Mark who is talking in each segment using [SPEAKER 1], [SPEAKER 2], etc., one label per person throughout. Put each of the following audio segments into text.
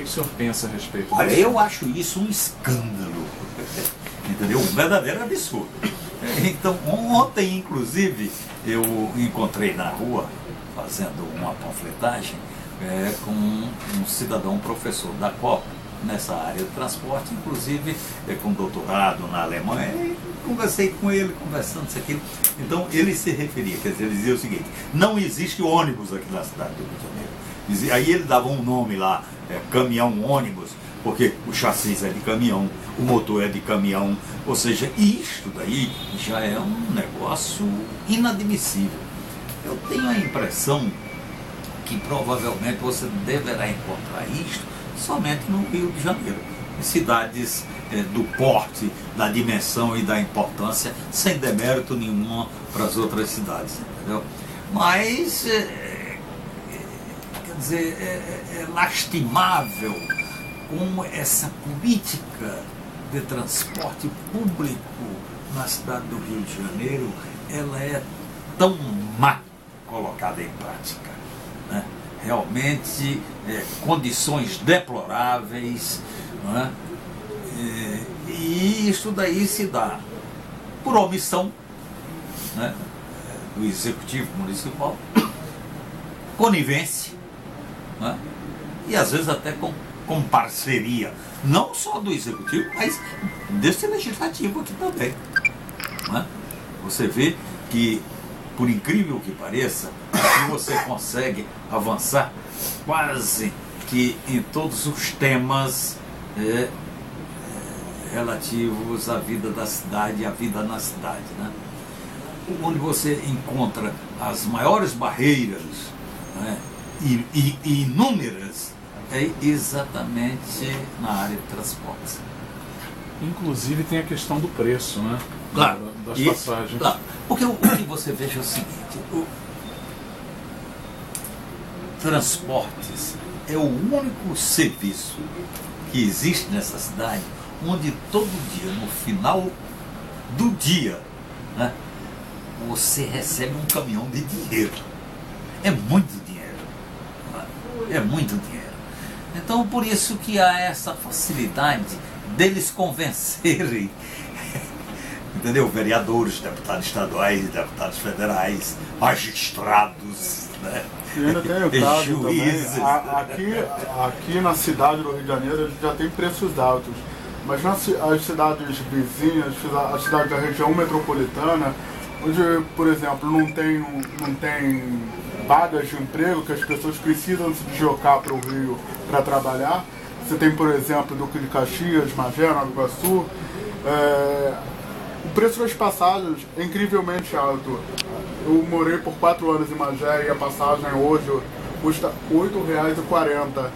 [SPEAKER 1] que o senhor pensa a respeito
[SPEAKER 2] Olha,
[SPEAKER 1] disso?
[SPEAKER 2] eu acho isso um escândalo, entendeu? Um verdadeiro absurdo. Então, ontem, inclusive, eu encontrei na rua, fazendo uma panfletagem, com um cidadão, um professor da COP, nessa área de transporte, inclusive com doutorado na Alemanha, e conversei com ele, conversando isso aqui. Então, ele se referia, quer dizer, ele dizia o seguinte: não existe ônibus aqui na cidade do Rio de Janeiro. Aí ele dava um nome lá, caminhão-ônibus, porque o chassi é de caminhão, o motor é de caminhão, ou seja, isto daí já é um negócio inadmissível. Eu tenho a impressão que provavelmente você deverá encontrar isto somente no Rio de Janeiro, em cidades do porte, da dimensão e da importância, sem demérito nenhum para as outras cidades, entendeu? Mas, quer dizer, é lastimável como essa política de transporte público na cidade do Rio de Janeiro, ela é tão má colocada em prática, né? Realmente, condições deploráveis, não é? E isso daí se dá por omissão, né, do Executivo Municipal, conivência, né, e às vezes até com parceria, não só do Executivo, mas desse Legislativo aqui também, né? Você vê que, por incrível que pareça, aqui você consegue avançar quase que em todos os temas relativos à vida da cidade e à vida na cidade, né? Onde você encontra as maiores barreiras, né, e inúmeras, é exatamente na área de transportes.
[SPEAKER 1] Inclusive tem a questão do preço, né?
[SPEAKER 2] Claro.
[SPEAKER 1] Das passagens.
[SPEAKER 2] Claro. Porque o que você veja é o seguinte: o transportes é o único serviço que existe nessa cidade onde todo dia, no final do dia, né, você recebe um caminhão de dinheiro. É muito dinheiro. É muito dinheiro. Então, por isso que há essa facilidade deles convencerem, entendeu? Vereadores, deputados estaduais, deputados federais, magistrados, né?
[SPEAKER 3] E ainda tem o caso
[SPEAKER 2] juízes.
[SPEAKER 3] também, aqui na cidade do Rio de Janeiro a gente já tem preços altos, mas as cidades vizinhas, as cidades da região metropolitana, onde, por exemplo, não tem vagas de emprego, que as pessoas precisam se deslocar para o Rio para trabalhar. Você tem, por exemplo, Duque de Caxias, Magé, Nova Iguaçu. O preço das passagens é incrivelmente alto. Eu morei por 4 anos em Magé e a passagem hoje custa R$ 8,40.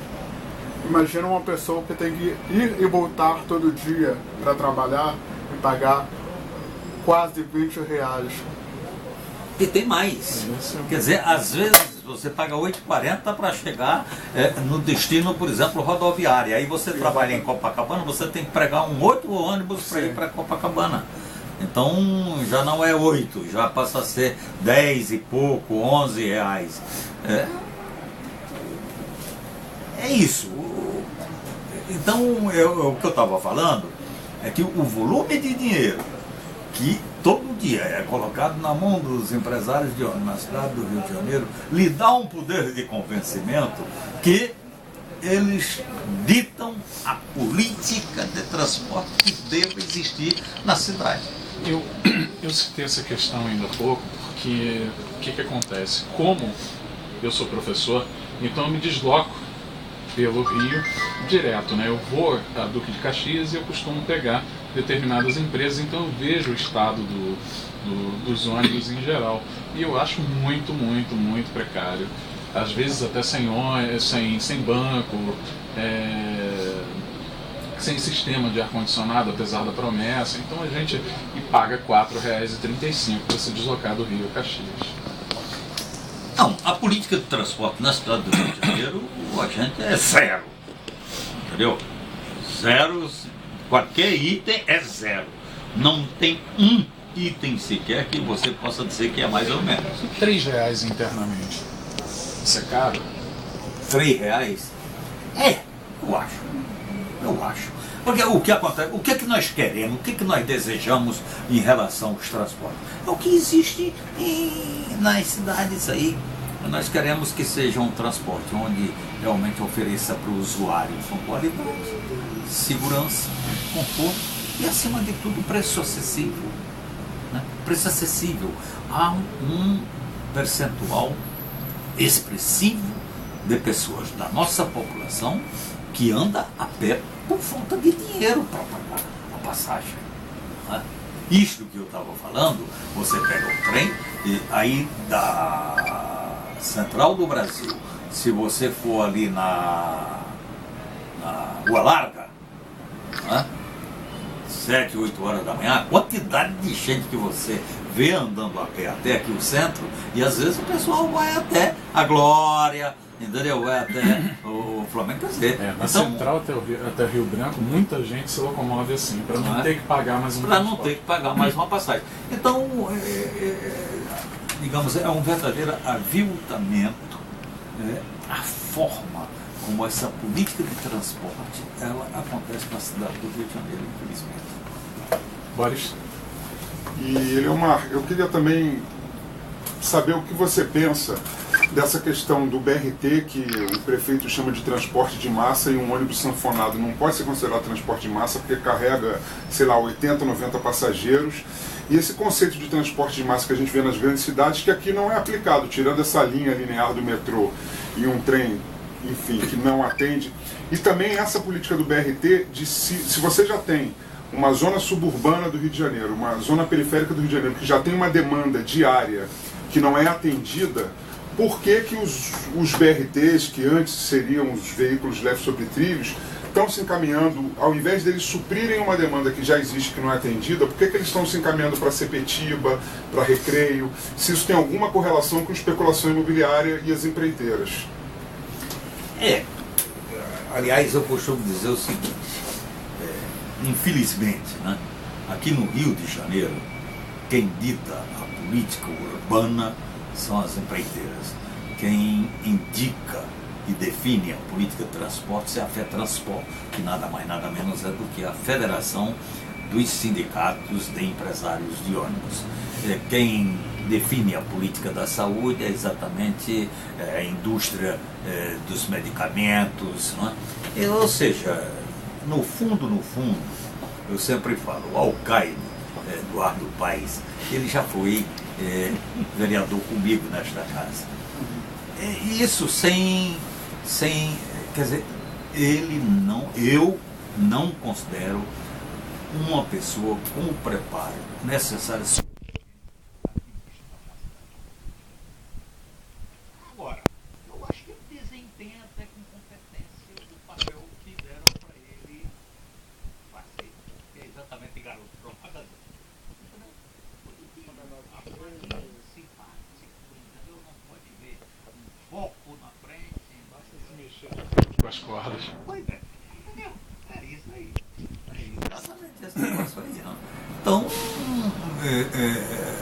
[SPEAKER 3] Imagina uma pessoa que tem que ir e voltar todo dia para trabalhar e pagar quase R$ 20.
[SPEAKER 2] E tem mais. Quer dizer, às vezes você paga R$ 8,40 para chegar no destino, por exemplo, rodoviário. Aí você trabalha em Copacabana, você tem que pregar um outro ônibus para ir para Copacabana. Então já não é 8, já passa a ser 10 e pouco, R$ 11. É isso. Então, o que eu estava falando é que o volume de dinheiro que todo dia é colocado na mão dos empresários na cidade do Rio de Janeiro lhe dá um poder de convencimento que eles ditam a política de transporte que deve existir na cidade.
[SPEAKER 1] Eu citei essa questão ainda há pouco, porque o que acontece? Como eu sou professor, então eu me desloco pelo Rio direto, né? Eu vou a Duque de Caxias e eu costumo pegar determinadas empresas, então eu vejo o estado dos ônibus em geral. E eu acho muito, muito, muito precário. Às vezes até sem banco, sem sistema de ar-condicionado, apesar da promessa. Então a gente paga R$ 4,35 para se deslocar do Rio a Caxias.
[SPEAKER 2] Não, a política de transporte na cidade do Rio de Janeiro, a gente é zero. Entendeu? Zero, qualquer item é zero. Não tem um item sequer que você possa dizer que é mais ou menos.
[SPEAKER 1] R$ 3 internamente. Isso é caro?
[SPEAKER 2] R$ 3? Porque o que acontece, o que é que nós queremos, o que é que nós desejamos em relação aos transportes? É o que existe nas cidades aí. Nós queremos que seja um transporte onde realmente ofereça para o usuário com qualidade, segurança, conforto e, acima de tudo, preço acessível. Né? Preço acessível. Há um percentual expressivo de pessoas da nossa população que anda a pé por falta de dinheiro para pagar a passagem. Né? Isto que eu estava falando, você pega o trem e aí da Central do Brasil, se você for ali na Rua Larga, né? 7, 8 horas da manhã, a quantidade de gente que você vê andando a pé até aqui o centro, e às vezes o pessoal vai até a Glória, entendeu? Vai até o Flamengo, quer dizer.
[SPEAKER 1] Na
[SPEAKER 2] então,
[SPEAKER 1] Central até Rio Branco, muita gente se locomove assim, para não ter que pagar mais um
[SPEAKER 2] para não ter que pagar mais uma passagem. Então, digamos, é um verdadeiro aviltamento, a forma como essa política de transporte ela acontece na cidade do Rio de Janeiro, infelizmente.
[SPEAKER 1] Boris?
[SPEAKER 4] E eu queria também saber o que você pensa dessa questão do BRT, que o prefeito chama de transporte de massa, e um ônibus sanfonado não pode ser considerado transporte de massa porque carrega, sei lá, 80, 90 passageiros. E esse conceito de transporte de massa que a gente vê nas grandes cidades, que aqui não é aplicado, tirando essa linha linear do metrô e um trem, enfim, que não atende. E também essa política do BRT, de se você já tem uma zona suburbana do Rio de Janeiro, uma zona periférica do Rio de Janeiro, que já tem uma demanda diária que não é atendida, por que os BRTs, que antes seriam os veículos leves sobre trilhos, estão se encaminhando, ao invés deles suprirem uma demanda que já existe, que não é atendida, por que eles estão se encaminhando para Sepetiba, para Recreio, se isso tem alguma correlação com especulação imobiliária e as empreiteiras?
[SPEAKER 2] Aliás, eu costumo dizer o seguinte, infelizmente, né, aqui no Rio de Janeiro, quem dita a política urbana são as empreiteiras. Quem indica e define a política de transportes é a FETransport, que nada mais nada menos é do que a Federação dos Sindicatos de Empresários de Ônibus. Quem define a política da saúde é exatamente a indústria dos medicamentos, não é? Ou seja, no fundo, eu sempre falo, o Alcaide, Eduardo Paes, ele já foi vereador comigo nesta casa. Isso quer dizer, eu não considero uma pessoa com o preparo necessário. Agora, eu acho que ele desempenha até com competência o papel que deram para ele fazer, que é exatamente garoto propaganda. Foco na frente, basta se mexer
[SPEAKER 1] com as cordas.
[SPEAKER 2] Pois é, entendeu? É isso aí. É exatamente esse negócio aí. Não? Então,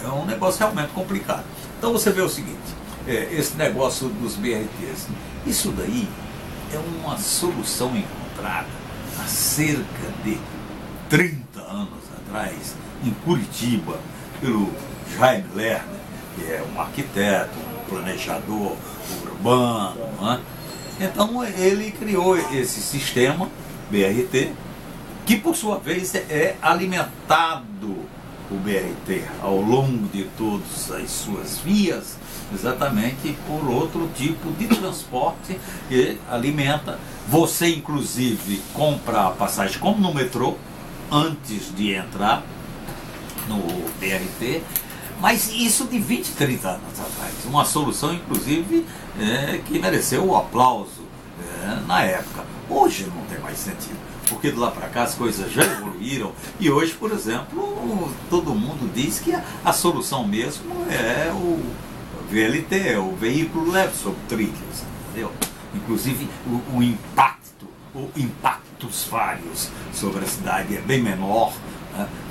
[SPEAKER 2] é um negócio realmente complicado. Então você vê o seguinte, esse negócio dos BRTs, isso daí é uma solução encontrada há cerca de 30 anos atrás, em Curitiba, pelo Jaime Lerner, que é um arquiteto, um planejador urbano, né? Então ele criou esse sistema BRT, que por sua vez é alimentado o BRT ao longo de todas as suas vias, exatamente por outro tipo de transporte que alimenta. Você inclusive compra a passagem como no metrô antes de entrar no BRT. Mas isso de 20, 30 anos atrás, uma solução inclusive que mereceu o aplauso na época. Hoje não tem mais sentido, porque de lá para cá as coisas já evoluíram e hoje, por exemplo, todo mundo diz que a solução mesmo é o VLT, o veículo leve sobre trilhos, entendeu? Inclusive impactos vários sobre a cidade é bem menor,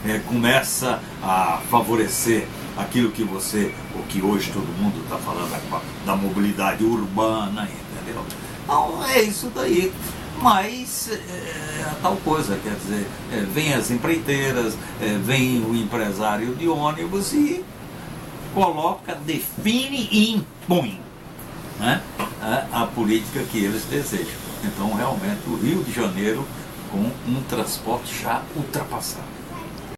[SPEAKER 2] né? Começa a favorecer aquilo que o que hoje todo mundo está falando da mobilidade urbana, entendeu? Então é isso daí. Mas a tal coisa, quer dizer, vem as empreiteiras, vem o empresário de ônibus e coloca, define e impõe, né, a política que eles desejam. Então, realmente, o Rio de Janeiro com um transporte já ultrapassado.